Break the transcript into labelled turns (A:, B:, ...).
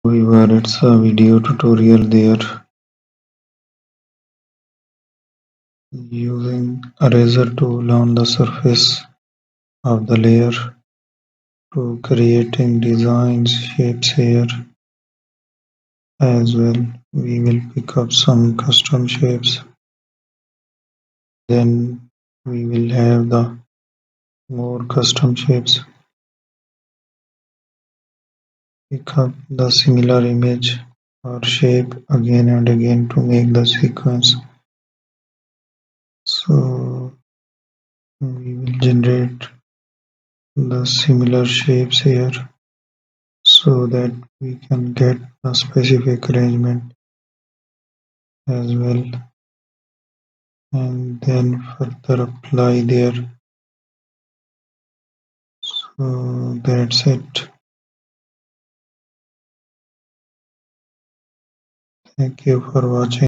A: Viewer, it's a video tutorial there using eraser tool on the surface of the layer to creating designs, shapes here as well. We will pick up some custom shapes. Then we will have the more custom shapes. Pick up the similar image or shape again and again to make the sequence. So we will generate the similar shapes here so that we can get a specific arrangement as well, and then further apply there. So that's it. Thank you for watching.